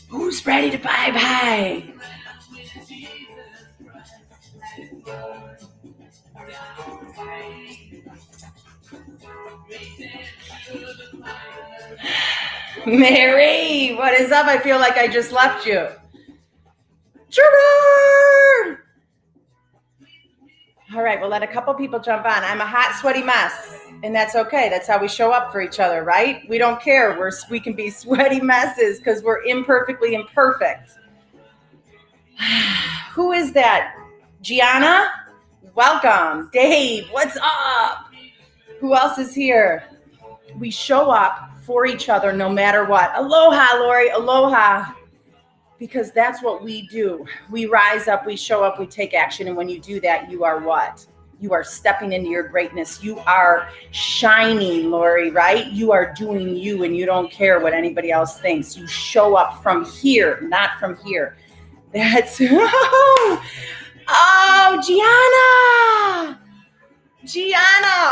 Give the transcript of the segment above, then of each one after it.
Who's ready to bye-bye? Mary, what is up? I feel like I just left you. Trevor! All right, we'll let a couple people jump on. I'm a hot, sweaty mess, and that's okay. That's how we show up for each other, right? We don't care. We can be sweaty messes because we're imperfectly imperfect. Who is that? Gianna? Welcome. Dave, what's up? Who else is here? We show up for each other no matter what. Aloha, Lori. Aloha. Because that's what we do. We rise up, we show up, we take action. And when you do that, you are what? You are stepping into your greatness. You are shining, Lori, right? You are doing you, and you don't care what anybody else thinks. You show up from here, not from here. That's, oh, Gianna.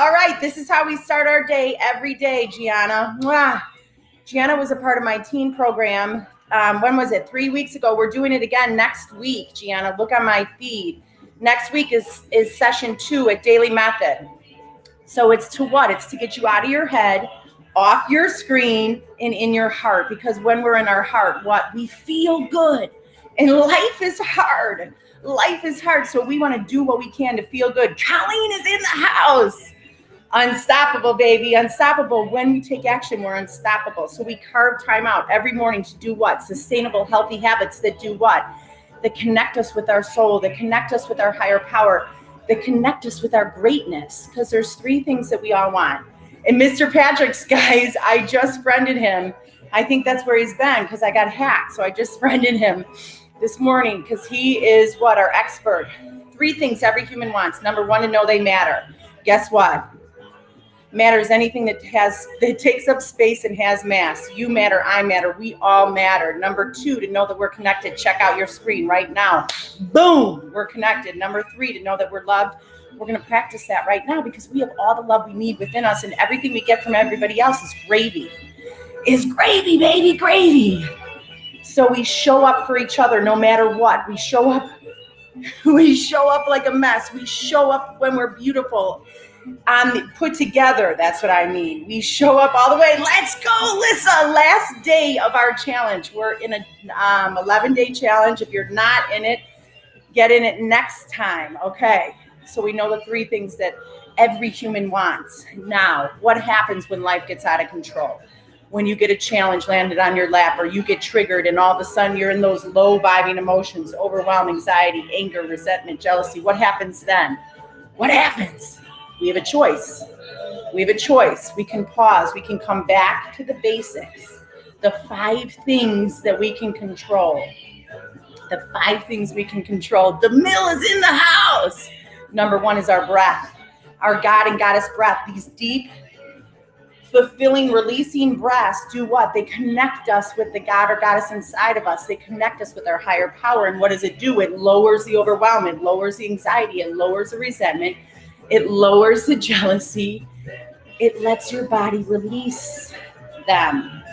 All right, this is how we start our day every day, Gianna. Mwah. Gianna was a part of my teen program. When was it? 3 weeks ago. We're doing it again next week, Gianna. Look on my feed. Next week is session 2 at Daily Method. So it's to what? It's to get you out of your head, off your screen, and in your heart. Because when we're in our heart, what? We feel good. And life is hard. Life is hard. So we want to do what we can to feel good. Colleen is in the house. Unstoppable, baby. Unstoppable. When we take action, we're unstoppable. So we carve time out every morning to do what? Sustainable, healthy habits that do what? That connect us with our soul, that connect us with our higher power, that connect us with our greatness. Because there's 3 things that we all want. And Mr. Patrick's, guys, I just friended him. I think that's where he's been because I got hacked. So I just friended him this morning because he is what? Our expert. 3 things every human wants. Number 1, to know they matter. Guess what? Matters anything that takes up space and has mass. You matter, I matter, we all matter. Number 2, to know that we're connected. Check out your screen right now. Boom, we're connected. Number 3, to know that we're loved. We're going to practice that right now because we have all the love we need within us, and everything we get from everybody else is gravy. Is gravy, baby, gravy. So we show up for each other no matter what. We show up like a mess. We show up when we're beautiful. Put together, that's what I mean. We show up all the way. Let's go, Lissa. Last day of our challenge. We're in a 11-day challenge. If you're not in it, get in it next time. Okay. So we know the 3 things that every human wants. Now, what happens when life gets out of control? When you get a challenge landed on your lap, or you get triggered and all of a sudden you're in those low vibing emotions, overwhelm, anxiety, anger, resentment, jealousy. What happens then? What happens? We have a choice. We have a choice. We can pause. We can come back to the basics. The 5 things that we can control. The 5 things we can control. The mill is in the house. Number 1 is our breath. Our God and Goddess breath. These deep, fulfilling, releasing breaths do what? They connect us with the God or Goddess inside of us. They connect us with our higher power. And what does it do? It lowers the overwhelm. It lowers the anxiety. It lowers the resentment. It lowers the jealousy. It lets your body release them.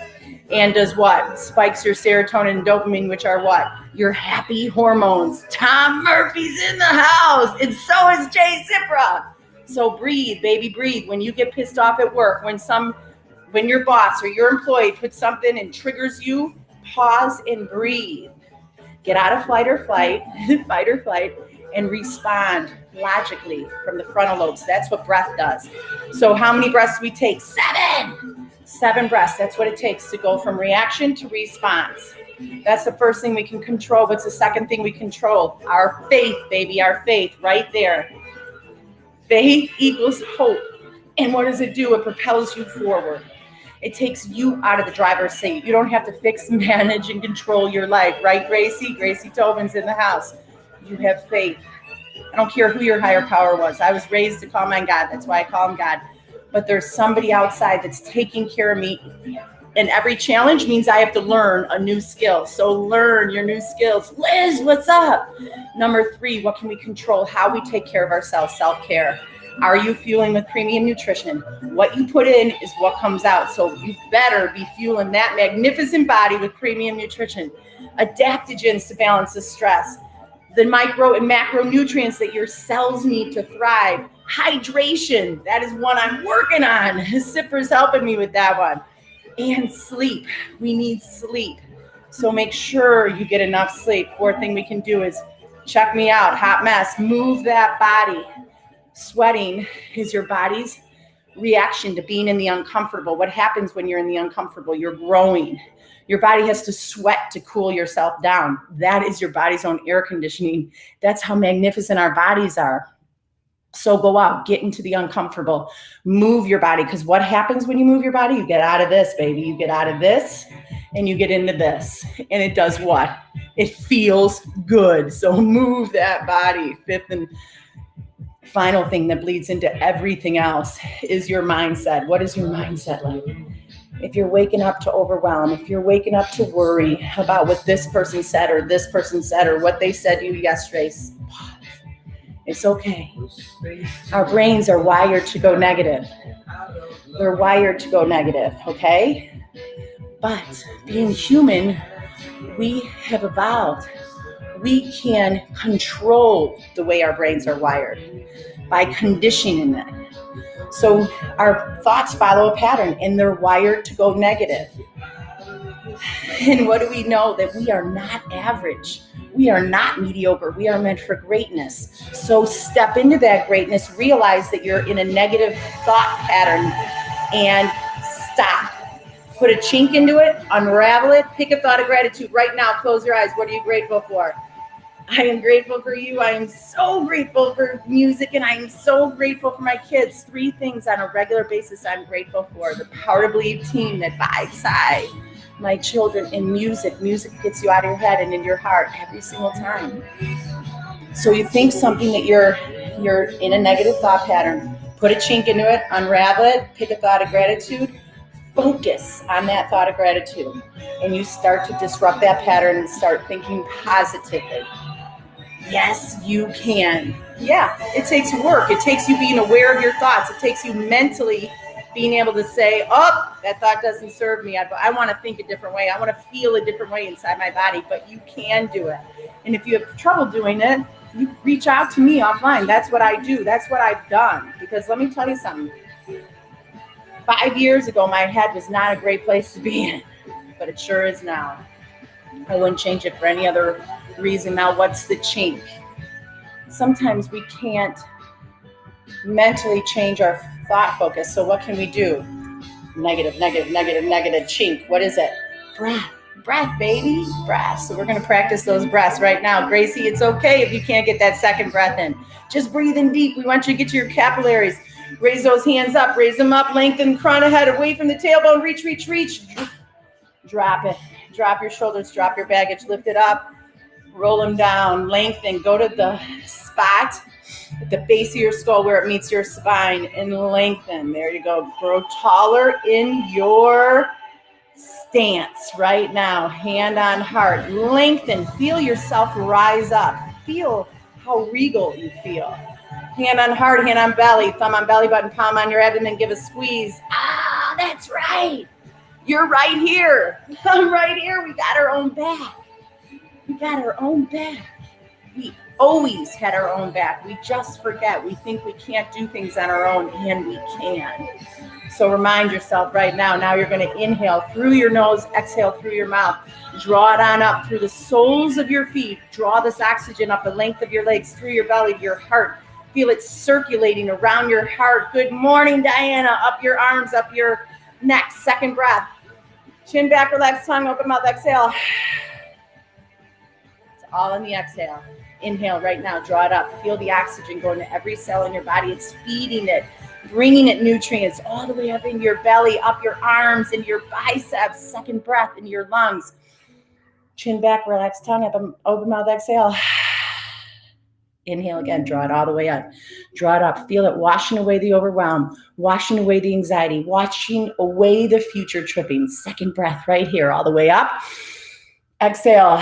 And does what? Spikes your serotonin and dopamine, which are what? Your happy hormones. Tom Murphy's in the house. And so is Jay Cipra. So breathe, baby, breathe. When you get pissed off at work, when your boss or your employee puts something and triggers you, pause and breathe. Get out of fight or flight, and respond logically from the frontal lobes. That's what breath does. So how many breaths do we take? 7 breaths. That's what it takes to go from reaction to response. That's the first thing we can control. What's the second thing we control? Our faith, baby, our faith right there. Faith equals hope. And what does it do? It propels you forward. It takes you out of the driver's seat. You don't have to fix, manage, and control your life. Right, Gracie? Gracie Tobin's in the house. You have faith. I don't care who your higher power was. I was raised to call mine God. That's why I call him God. But there's somebody outside that's taking care of me And every challenge means I have to learn a new skill. So learn your new skills. Liz, what's up? Number 3, what can we control? How we take care of ourselves, self-care. Are you fueling with premium nutrition? What you put in is what comes out. So you better be fueling that magnificent body with premium nutrition. Adaptogens to balance the stress. The micro and macronutrients that your cells need to thrive. Hydration, that is one I'm working on. Sipper's helping me with that one. And sleep, we need sleep. So make sure you get enough sleep. 4th thing we can do is check me out, hot mess, move that body. Sweating is your body's reaction to being in the uncomfortable. What happens when you're in the uncomfortable? You're growing. Your body has to sweat to cool yourself down. That is your body's own air conditioning. That's how magnificent our bodies are. So go out, get into the uncomfortable, move your body. Because what happens when you move your body? You get out of this, baby. You get out of this and you get into this. And it does what? It feels good. So move that body. 5th and final thing that bleeds into everything else is your mindset. What is your mindset like? If you're waking up to overwhelm, if you're waking up to worry about what this person said or this person said or what they said to you yesterday, pause. It's okay. Our brains are wired to go negative. They're wired to go negative, okay? But being human, we have evolved. We can control the way our brains are wired by conditioning it. So our thoughts follow a pattern and they're wired to go negative. And what do we know? That we are not average. We are not mediocre. We are meant for greatness. So step into that greatness, realize that you're in a negative thought pattern and stop. Put a chink into it, unravel it, pick a thought of gratitude right now. Close your eyes. What are you grateful for? I am grateful for you. I am so grateful for music, and I am so grateful for my kids. 3 things on a regular basis I'm grateful for. The Power to Believe team that by side my children in music. Music gets you out of your head and in your heart every single time. So you think something that you're in a negative thought pattern. Put a chink into it, unravel it, pick a thought of gratitude. Focus on that thought of gratitude, and you start to disrupt that pattern and start thinking positively. Yes, you can. Yeah, it takes work. It takes you being aware of your thoughts. It takes you mentally being able to say, oh, that thought doesn't serve me. I want to think a different way. I want to feel a different way inside my body, but you can do it. And if you have trouble doing it, you reach out to me offline. That's what I do. That's what I've done. Because let me tell you something. 5 years ago, my head was not a great place to be in, but it sure is now. I wouldn't change it for any other reason. Now, what's the chink? Sometimes we can't mentally change our thought focus. So what can we do? Negative, negative, negative, negative, chink. What is it? Breath, baby, breath. So we're going to practice those breaths right now. Gracie, it's okay if you can't get that second breath in. Just breathe in deep. We want you to get to your capillaries. Raise those hands up, raise them up, lengthen, crown ahead, away from the tailbone, reach, reach, reach. Drop it, drop your shoulders, drop your baggage, lift it up, roll them down, lengthen, go to the spot at the base of your skull where it meets your spine and lengthen. There you go, grow taller in your stance right now, hand on heart, lengthen, feel yourself rise up, feel how regal you feel. Hand on heart, hand on belly, thumb on belly button, palm on your abdomen, give a squeeze. Ah, that's right. You're right here. I'm right here. We got our own back. We got our own back. We always had our own back. We just forget. We think we can't do things on our own, and we can. So remind yourself right now. Now you're going to inhale through your nose, exhale through your mouth. Draw it on up through the soles of your feet. Draw this oxygen up the length of your legs, through your belly to your heart. Feel it circulating around your heart. Good morning, Diana. Up your arms, up your neck. Second breath. Chin back, relax tongue, open mouth, exhale. It's all in the exhale. Inhale right now. Draw it up. Feel the oxygen going to every cell in your body. It's feeding it, bringing it nutrients all the way up in your belly, up your arms, and your biceps. Second breath in your lungs. Chin back, relax tongue, open mouth, exhale. Inhale again, draw it all the way up. Draw it up, feel it washing away the overwhelm, washing away the anxiety, washing away the future tripping. Second breath right here, all the way up. Exhale.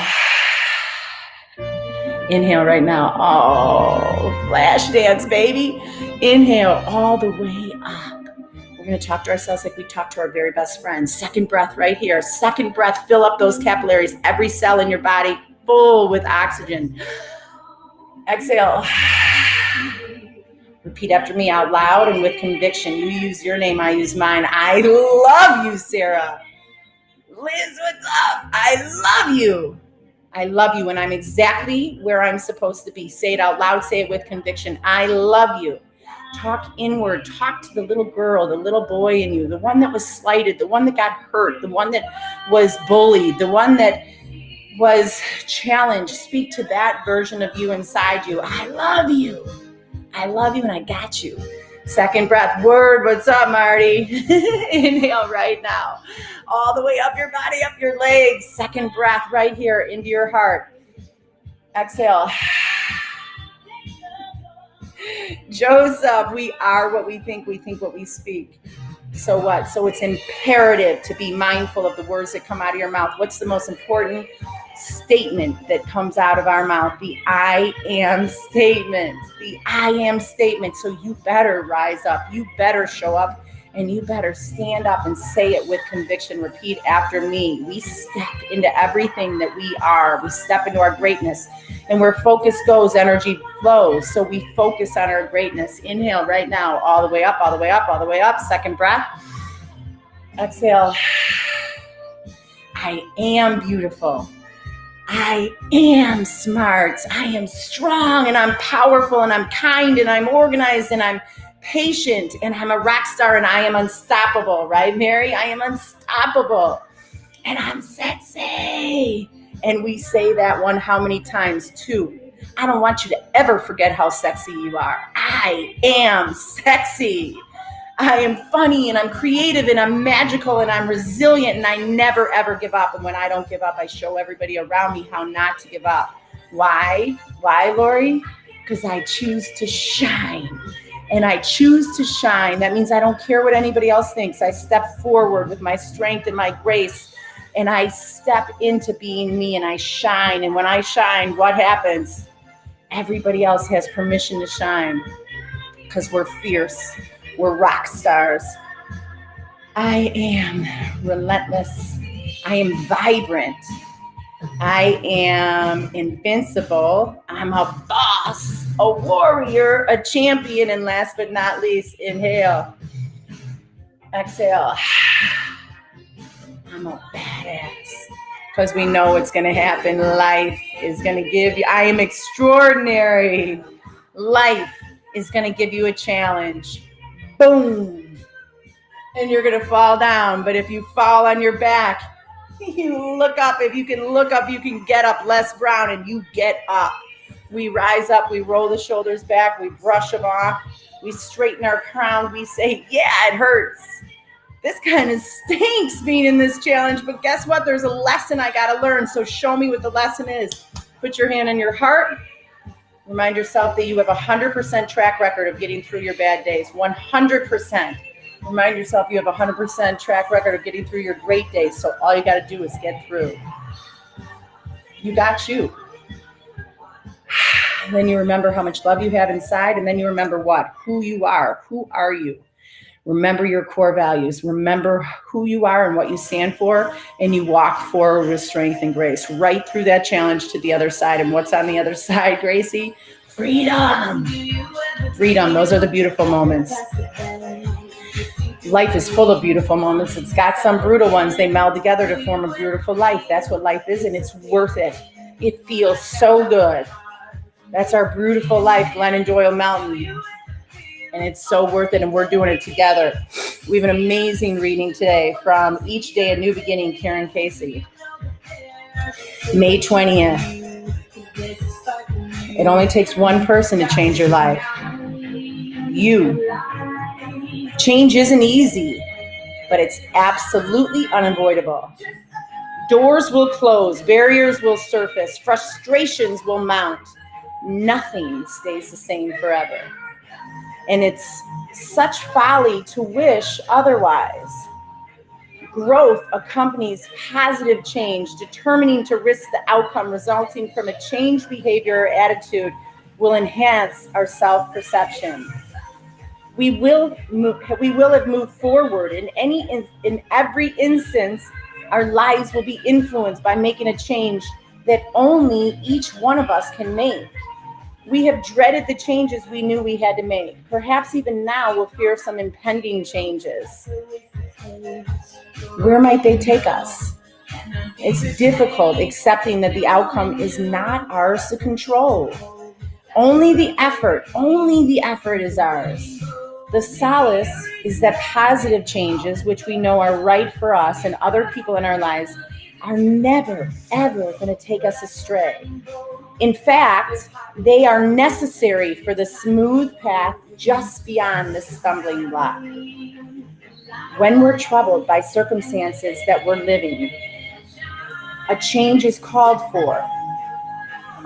Inhale right now. Oh, flash dance, baby. Inhale all the way up. We're going to talk to ourselves like we talk to our very best friends. Second breath right here. Second breath, fill up those capillaries. Every cell in your body full with oxygen. Exhale. Repeat after me out loud and with conviction. You use your name, I use mine. I love you, Sarah. Liz, what's up? I love you. I love you, and I'm exactly where I'm supposed to be. Say it out loud. Say it with conviction. I love you. Talk inward. Talk to the little girl, the little boy in you, the one that was slighted, the one that got hurt, the one that was bullied, the one that was challenged. Speak to that version of you inside you. I love you. I love you, and I got you. Second breath. Word, what's up, Marty? Inhale right now. All the way up your body, up your legs. Second breath right here into your heart. Exhale. Joseph, we are what we think what we speak. So what? So it's imperative to be mindful of the words that come out of your mouth. What's the most important statement that comes out of our mouth? The I am statement. The I am statement. So you better rise up. You better show up. And you better stand up and say it with conviction. Repeat after me. We step into everything that we are. We step into our greatness. And where focus goes, energy flows. So we focus on our greatness. Inhale right now. All the way up, all the way up, all the way up. Second breath. Exhale. I am beautiful. I am smart. I am strong, and I'm powerful, and I'm kind, and I'm organized, and I'm patient, and I'm a rock star, and I am unstoppable, right, Mary? I am unstoppable, and I'm sexy. And we say that one how many times? 2. I don't want you to ever forget how sexy you are. I am sexy. I am funny, and I'm creative, and I'm magical, and I'm resilient, and I never, ever give up. And when I don't give up, I show everybody around me how not to give up. Why? Why, Lori? Because I choose to shine. And I choose to shine. That means I don't care what anybody else thinks. I step forward with my strength and my grace, and I step into being me, and I shine. And when I shine, what happens? Everybody else has permission to shine because we're fierce. We're rock stars. I am relentless. I am vibrant. I am invincible. I'm a boss, a warrior, a champion, and last but not least, inhale. Exhale. I'm a badass. Because we know what's going to happen. Life is going to give you, I am extraordinary. Life is going to give you a challenge. Boom. And you're going to fall down. But if you fall on your back, you look up. If you can look up, you can get up. Les Brown, and you get up. We rise up. We roll the shoulders back. We brush them off. We straighten our crown. We say, yeah, it hurts. This kind of stinks being in this challenge. But guess what? There's a lesson I got to learn. So show me what the lesson is. Put your hand on your heart. Remind yourself that you have a 100% track record of getting through your bad days. 100%. Remind yourself you have a 100% track record of getting through your great days. So all you got to do is get through. You got you. And then you remember how much love you have inside. And then you remember what? Who you are. Who are you? Remember your core values. Remember who you are and what you stand for. And you walk forward with strength and grace right through that challenge to the other side. And what's on the other side, Gracie? Freedom. Freedom. Those are the beautiful moments. Life is full of beautiful moments. It's got some brutal ones. They meld together to form a beautiful life. That's what life is, and it's worth it. It feels so good. That's our beautiful life, Glennon Doyle Mountain. And it's so worth it, and we're doing it together. We have an amazing reading today from Each Day a New Beginning, Karen Casey. May 20th. It only takes one person to change your life. You. Change isn't easy, but it's absolutely unavoidable. Doors will close, barriers will surface, frustrations will mount. Nothing stays the same forever. And it's such folly to wish otherwise. Growth accompanies positive change. Determining to risk the outcome resulting from a changed behavior or attitude will enhance our self-perception. We will have moved forward. In every instance, our lives will be influenced by making a change that only each one of us can make. We have dreaded the changes we knew we had to make. Perhaps even now we'll fear some impending changes. Where might they take us? It's difficult accepting that the outcome is not ours to control. Only the effort is ours. The solace is that positive changes, which we know are right for us and other people in our lives, are never, ever going to take us astray. In fact, they are necessary for the smooth path just beyond the stumbling block. When we're troubled by circumstances that we're living, a change is called for,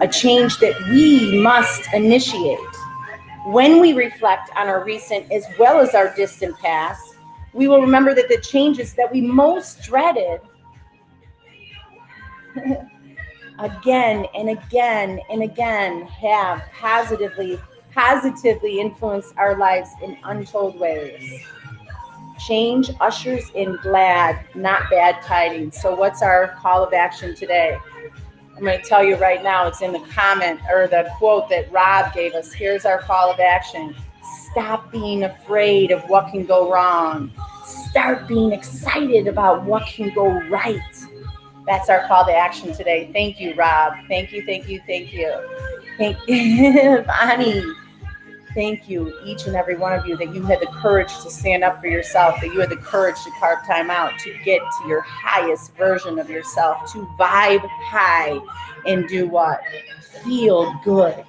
a change that we must initiate. When we reflect on our recent as well as our distant past, we will remember that the changes that we most dreaded again and again and again have positively influenced our lives in untold ways. Change ushers in glad, not bad tidings. So what's our call of action today? I'm going to tell you right now, it's in the comment or the quote that Rob gave us. Here's our call of action. Stop being afraid of what can go wrong. Start being excited about what can go right. That's our call to action today. Thank you, Rob. Thank you. Thank you, Bonnie. Thank you, each and every one of you, that you had the courage to stand up for yourself, that you had the courage to carve time out, to get to your highest version of yourself, to vibe high and do what? Feel good.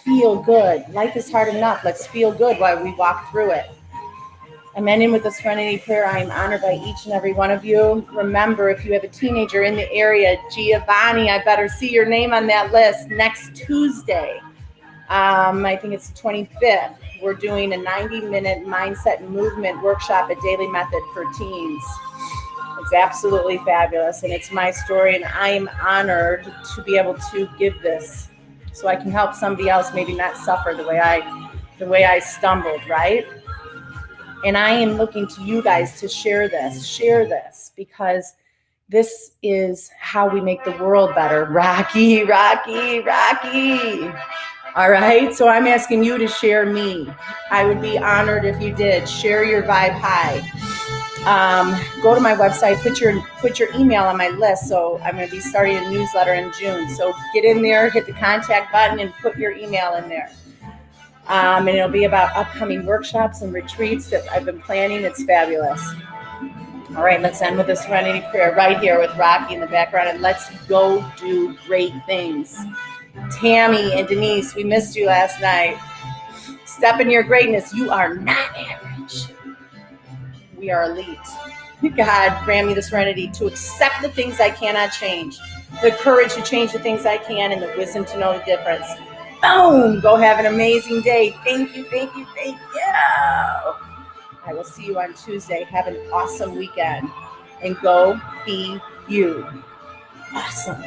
Feel good. Life is hard enough. Let's feel good while we walk through it. I'm ending with a serenity prayer. I am honored by each and every one of you. Remember, if you have a teenager in the area, Giovanni, I better see your name on that list next Tuesday. I think it's the 25th. We're doing a 90-minute mindset and movement workshop at Daily Method for teens. It's absolutely fabulous, and it's my story, and I am honored to be able to give this so I can help somebody else maybe not suffer the way I stumbled, right? And I am looking to you guys to share this, because this is how we make the world better. Rocky. All right, so I'm asking you to share me. I would be honored if you did. Share your vibe high. Go to my website, put your email on my list. So I'm going to be starting a newsletter in June. So get in there, hit the contact button, and put your email in there. And it'll be about upcoming workshops and retreats that I've been planning. It's fabulous. All right, let's end with a serenity prayer right here with Rocky in the background, and let's go do great things. Tammy and Denise, we missed you last night. Step in your greatness. You are not average. We are elite. God, grant me the serenity to accept the things I cannot change, the courage to change the things I can, and the wisdom to know the difference. Boom! Go have an amazing day. Thank you. I will see you on Tuesday. Have an awesome weekend. And go be you. Awesome.